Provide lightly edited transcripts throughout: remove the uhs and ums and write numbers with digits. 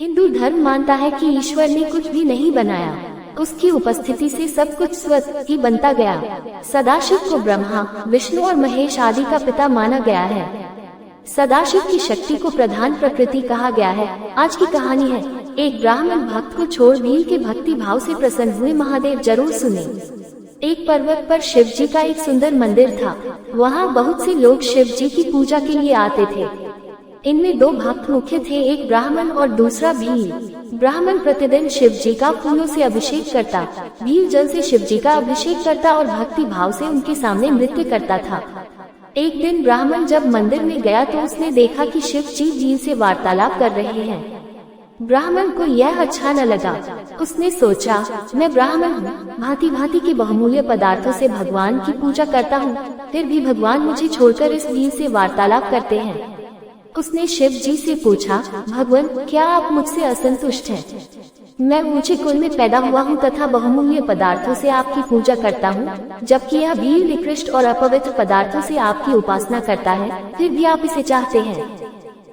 हिंदू धर्म मानता है कि ईश्वर ने कुछ भी नहीं बनाया, उसकी उपस्थिति से सब कुछ स्वतः ही बनता गया। सदाशिव को ब्रह्मा, विष्णु और महेश आदि का पिता माना गया है। सदाशिव की शक्ति को प्रधान प्रकृति कहा गया है। आज की कहानी है, एक ब्राह्मण भक्त को छोड़ भील के भक्ति भाव से प्रसन्न हुए महादेव। जरूर सुने। एक पर्वत पर शिव जी का एक सुंदर मंदिर था। वहाँ बहुत से लोग शिव जी की पूजा के लिए आते थे। इनमें दो भक्त मुख्य थे, एक ब्राह्मण और दूसरा भील। ब्राह्मण प्रतिदिन शिव जी का फूलों से अभिषेक करता, भील जल से शिव जी का अभिषेक करता और भक्ति भाव से उनके सामने नृत्य करता था। एक दिन ब्राह्मण जब मंदिर में गया तो उसने देखा कि शिव जी भील से वार्तालाप कर रहे हैं। ब्राह्मण को यह अच्छा न लगा। उसने सोचा, मैं ब्राह्मण हूँ, भांति भांति के बहुमूल्य पदार्थों से भगवान की पूजा करता हूँ, फिर भी भगवान मुझे छोड़कर इस भील से वार्तालाप करते हैं। उसने शिव जी से पूछा, भगवान, क्या आप मुझसे असंतुष्ट हैं? मैं ऊंचे कुल में पैदा हुआ हूँ तथा बहुमूल्य पदार्थों से आपकी पूजा करता हूँ, जबकि यह भील निकृष्ट और अपवित्र पदार्थों से आपकी उपासना करता है, फिर भी आप इसे चाहते हैं।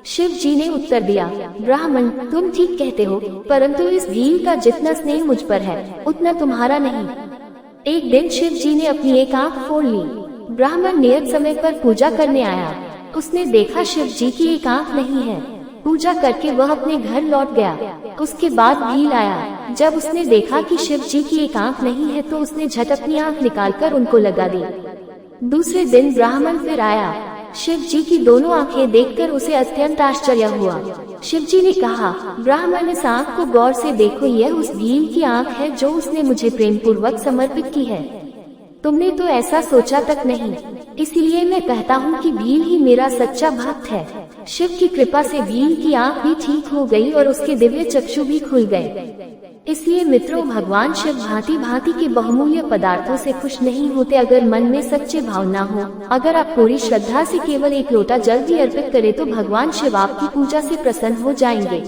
शिव जी ने उत्तर दिया, ब्राह्मण, तुम ठीक कहते हो, परंतु इस भील का जितना स्नेह मुझ पर है उतना तुम्हारा नहीं। एक दिन शिव जी ने अपनी एक आंख फोड़ ली। ब्राह्मण नियत समय पर पूजा करने आया। उसने देखा शिव जी की एक आंख नहीं है। पूजा करके वह अपने घर लौट गया। उसके बाद भील आया। जब उसने देखा कि शिव जी की एक आंख नहीं है तो उसने झट अपनी आंख निकालकर उनको लगा दी। दूसरे दिन ब्राह्मण फिर आया। शिव जी की दोनों आंखें देखकर उसे अत्यंत आश्चर्य हुआ। शिव जी ने कहा, ब्राह्मण, इस आंख को गौर से देखो, यह उस भील की आंख है जो उसने मुझे प्रेम पूर्वक समर्पित की है। तुमने तो ऐसा सोचा तक नहीं, इसलिए मैं कहता हूँ कि भील ही मेरा सच्चा भक्त है। शिव की कृपा से भील की आंख भी ठीक हो गई और उसके दिव्य चक्षु भी खुल गए। इसलिए मित्रों, भगवान शिव भांति भांति के बहुमूल्य पदार्थों से खुश नहीं होते अगर मन में सच्चे भाव न हो। अगर आप पूरी श्रद्धा से केवल एक लोटा जल भी अर्पित करें तो भगवान शिव आपकी पूजा से प्रसन्न हो जाएंगे।